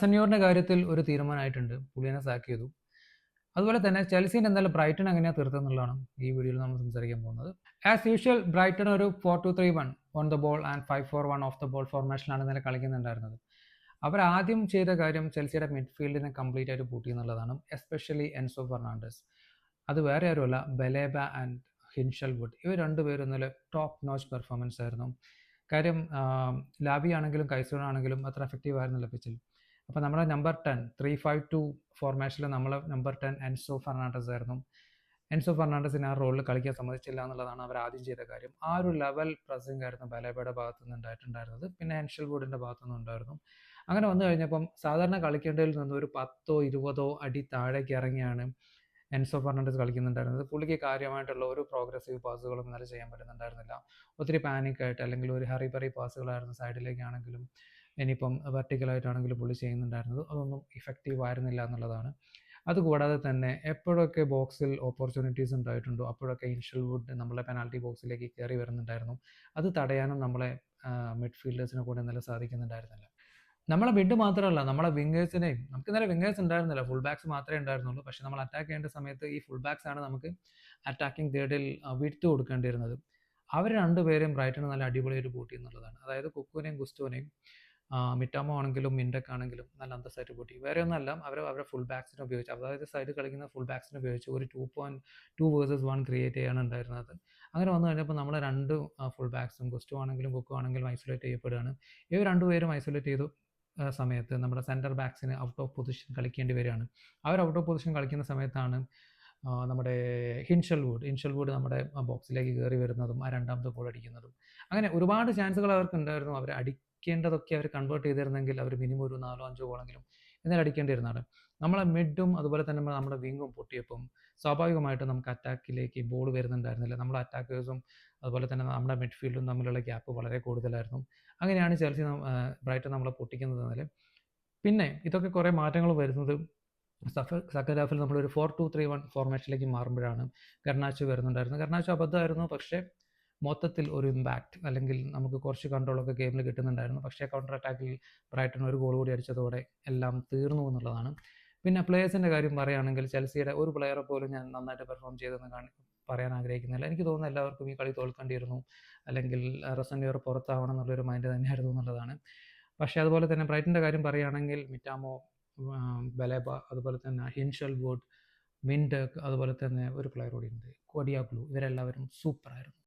സെന്യോറിന്റെ കാര്യത്തിൽ ഒരു തീരുമാനമായിട്ടുണ്ട്. പുള്ളിനെ സാക്ക് ചെയ്തു. അതുപോലെ തന്നെ ചെൽസിന്റെ എന്തായാലും ബ്രൈറ്റൺ എങ്ങനെയാണ് തീർത്തെന്നുള്ളതാണ് ഈ വീഡിയോയിൽ നമ്മൾ സംസാരിക്കാൻ പോകുന്നത്. ആസ് യൂഷ്വൽ ബ്രൈറ്റൺ ഒരു 4-2-3-1 on the ball and 5-4-1 off the ball ഫോർമേഷനിലാണ് ഇന്നലെ കളിക്കുന്നുണ്ടായിരുന്നത്. അവർ ആദ്യം ചെയ്ത കാര്യം ചെൽസിയുടെ മിഡ്ഫീൽഡിനെ കംപ്ലീറ്റ് ആയിട്ട് പൂട്ടി എന്നുള്ളതാണ്. Especially Enzo Fernandez. അത് വേറെ ആരുമല്ല, ബലേബ ആൻഡ് ഹിൻഷൽവുഡ്. ഇവർ രണ്ടുപേരും ഇന്നലെ ടോപ്പ് നോച്ച് പെർഫോമൻസ് ആയിരുന്നു. കാര്യം ലാബി ആണെങ്കിലും കൈസോൺ ആണെങ്കിലും അത്ര എഫക്റ്റീവ് ആയിരുന്നില്ല പിച്ചിൽ. അപ്പോൾ നമ്മുടെ നമ്പർ 10 3-5-2 ഫോർമേഷനിൽ നമ്മളെ നമ്പർ 10 എൻസോ ഫെർണാണ്ടസ് ആയിരുന്നു. എൻസോ ഫെർണാണ്ടസിന് ആ റോളിൽ കളിക്കാൻ സമ്മതിച്ചില്ല എന്നുള്ളതാണ് അവർ ആദ്യം ചെയ്ത കാര്യം. ആ ഒരു ലെവൽ പ്രസിംഗ് ആയിരുന്നു ബലേബയുടെ ഭാഗത്തു നിന്ന് ഉണ്ടായിട്ടുണ്ടായിരുന്നത്. പിന്നെ എൻഷൽവുഡിൻ്റെ ഭാഗത്തു നിന്ന് ഉണ്ടായിരുന്നു. അങ്ങനെ വന്നു കഴിഞ്ഞപ്പം സാധാരണ കളിക്കേണ്ടതിൽ നിന്ന് ഒരു 10-20 അടി താഴേക്ക് ഇറങ്ങിയാണ് എൻസോ ഫെർണാണ്ടസ് കളിക്കുന്നുണ്ടായിരുന്നത്. പുള്ളിക്ക് കാര്യമായിട്ടുള്ള ഒരു പ്രോഗ്രസീവ് പാസുകളും ഇന്നലെ ചെയ്യാൻ പറ്റുന്നുണ്ടായിരുന്നില്ല. ഒത്തിരി പാനിക്കായിട്ട് അല്ലെങ്കിൽ ഒരു ഹറിബറി പാസുകളായിരുന്നു സൈഡിലേക്കാണെങ്കിലും ഇനിയിപ്പം വെർട്ടിക്കലായിട്ടാണെങ്കിലും പുള്ളി ചെയ്യുന്നുണ്ടായിരുന്നത്. അതൊന്നും ഇഫക്റ്റീവ് ആയിരുന്നില്ല എന്നുള്ളതാണ്. അതുകൂടാതെ തന്നെ എപ്പോഴൊക്കെ ബോക്സിൽ ഓപ്പർച്യൂണിറ്റീസ് ഉണ്ടായിട്ടുണ്ടോ അപ്പോഴൊക്കെ ഇൻഷൽവുഡ് നമ്മളെ പെനാൽറ്റി ബോക്സിലേക്ക് കയറി വരുന്നുണ്ടായിരുന്നു. അത് തടയാനും നമ്മളെ മിഡ്ഫീൽഡേഴ്സിനെ കൂടെ ഇന്നലെ സാധിക്കുന്നുണ്ടായിരുന്നില്ല. നമ്മളെ മിഡ് മാത്രമല്ല, നമ്മളെ വിങ്ങേഴ്സിനെയും, നമുക്ക് ഇന്നലെ വിങ്ങേഴ്സ് ഉണ്ടായിരുന്നില്ല, ഫുൾ ബാക്സ് മാത്രമേ ഉണ്ടായിരുന്നുള്ളൂ. പക്ഷെ നമ്മൾ അറ്റാക്ക് ചെയ്യേണ്ട സമയത്ത് ഈ ഫുൾ ബാക്സ് ആണ് നമുക്ക് അറ്റാക്കിംഗ് തേർഡിൽ വിട്ട് കൊടുക്കേണ്ടിയിരുന്നത്. അവർ രണ്ടുപേരും ബ്രൈറ്റൺ നല്ല അടിപൊളിയായിട്ട് പൂട്ടി എന്നുള്ളതാണ്. അതായത് കുക്കുവിനെയും ഗുസ്റ്റോനെയും മിറ്റാമോ ആണെങ്കിലും മിൻഡക്ക് ആണെങ്കിലും നല്ല അന്തസ്സായിട്ട് പൂട്ടി. വേറെ ഒന്നല്ല, അവരുടെ ഫുൾ ബാക്സിനെ ഉപയോഗിച്ച്, അതായത് സൈഡിൽ കളിക്കുന്ന ഫുൾ ബാക്സിനെ ഉപയോഗിച്ച് ഒരു 2.2 വേഴ്സസ് 1 ക്രിയേറ്റ് ചെയ്യാണ് ഉണ്ടായിരുന്നത്. അങ്ങനെ വന്നു കഴിഞ്ഞപ്പോൾ നമ്മളെ രണ്ട് ഫുൾ ബാക്സും ഗുസ്റ്റോ ആണെങ്കിലും കുക്കു ആണെങ്കിലും ഐസൊലേറ്റ് ചെയ്യപ്പെടുകയാണ്. ഇവർ രണ്ടുപേരും ഐസൊലേറ്റ് ചെയ്തു സമയത്ത് നമ്മുടെ സെൻറ്റർ ബാക്സിന് ഔട്ട് ഓഫ് പൊസിഷൻ കളിക്കേണ്ടി വരികയാണ്. അവർ ഔട്ട് ഓഫ് പൊസിഷൻ കളിക്കുന്ന സമയത്താണ് നമ്മുടെ ഹിൻഷൽവുഡ് നമ്മുടെ ബോക്സിലേക്ക് കയറി വരുന്നതും ആ രണ്ടാമത്തെ ഗോൾ അടിക്കുന്നതും. അങ്ങനെ ഒരുപാട് ചാൻസുകൾ അവർക്ക് ഉണ്ടായിരുന്നു. അവർ അടിക്കേണ്ടതൊക്കെ അവർ കൺവേർട്ട് ചെയ്തിരുന്നെങ്കിൽ അവർ മിനിമം ഒരു 4-5 ഗോളെങ്കിലും എന്നാൽ അടിക്കേണ്ടിയിരുന്നതാണ്. നമ്മളെ മിഡും അതുപോലെ തന്നെ നമ്മുടെ വിങ്ങും പൊട്ടിയപ്പം സ്വാഭാവികമായിട്ടും നമുക്ക് അറ്റാക്കിലേക്ക് ബോൾ വരുന്നുണ്ടായിരുന്നില്ല. നമ്മുടെ അറ്റാക്കേഴ്സും അതുപോലെ തന്നെ നമ്മുടെ മിഡ്ഫീൽഡും തമ്മിലുള്ള ഗ്യാപ്പ് വളരെ കൂടുതലായിരുന്നു. അങ്ങനെയാണ് ചെൽസി ബ്രൈറ്റൺ നമ്മളെ പൊട്ടിക്കുന്നത് എന്നതിൽ. പിന്നെ ഇതൊക്കെ കുറേ മാറ്റങ്ങൾ വരുന്നത് സെക്കൻഡ് ഹാഫിൽ നമ്മളൊരു 4-2-3-1 ഫോർമേഷനിലേക്ക് മാറുമ്പോഴാണ്. ഗർനാച്ചോ വരുന്നുണ്ടായിരുന്നു. ഗർനാച്ചോ അബദ്ധമായിരുന്നു, പക്ഷേ മൊത്തത്തിൽ ഒരു ഇമ്പാക്റ്റ് അല്ലെങ്കിൽ നമുക്ക് കുറച്ച് കൺട്രോളൊക്കെ ഗെയിമിൽ കിട്ടുന്നുണ്ടായിരുന്നു. പക്ഷേ കൗണ്ടർ അറ്റാക്കിൽ ബ്രൈറ്റൺ ഒരു ഗോൾ കൂടി അടിച്ചതോടെ എല്ലാം തീർന്നു എന്നുള്ളതാണ്. പിന്നെ പ്ലേയേഴ്സിൻ്റെ കാര്യം പറയുകയാണെങ്കിൽ ചെൽസിയുടെ ഒരു പ്ലെയറെ പോലും ഞാൻ നന്നായിട്ട് പെർഫോം ചെയ്തെന്ന് പറയാൻ ആഗ്രഹിക്കുന്നില്ല. എനിക്ക് തോന്നുന്നു എല്ലാവർക്കും ഈ കളി തോൽക്കേണ്ടിയിരുന്നു അല്ലെങ്കിൽ റസന്യോർ പുറത്താവണം എന്നുള്ളൊരു മൈൻഡ് തന്നെയായിരുന്നു എന്നുള്ളതാണ്. പക്ഷേ അതുപോലെ തന്നെ ബ്രൈറ്റൻ്റെ കാര്യം പറയുകയാണെങ്കിൽ മിറ്റാമോ, ബലേബ, അതുപോലെ തന്നെ ഹിൻഷൽവുഡ്, മിൻഡക്ക്, അതുപോലെ തന്നെ ഒരു പ്ലെയർ കൂടി ഉണ്ട്, കൊഡിയാഗ്ലു, ഇവരെല്ലാവരും സൂപ്പറായിരുന്നു.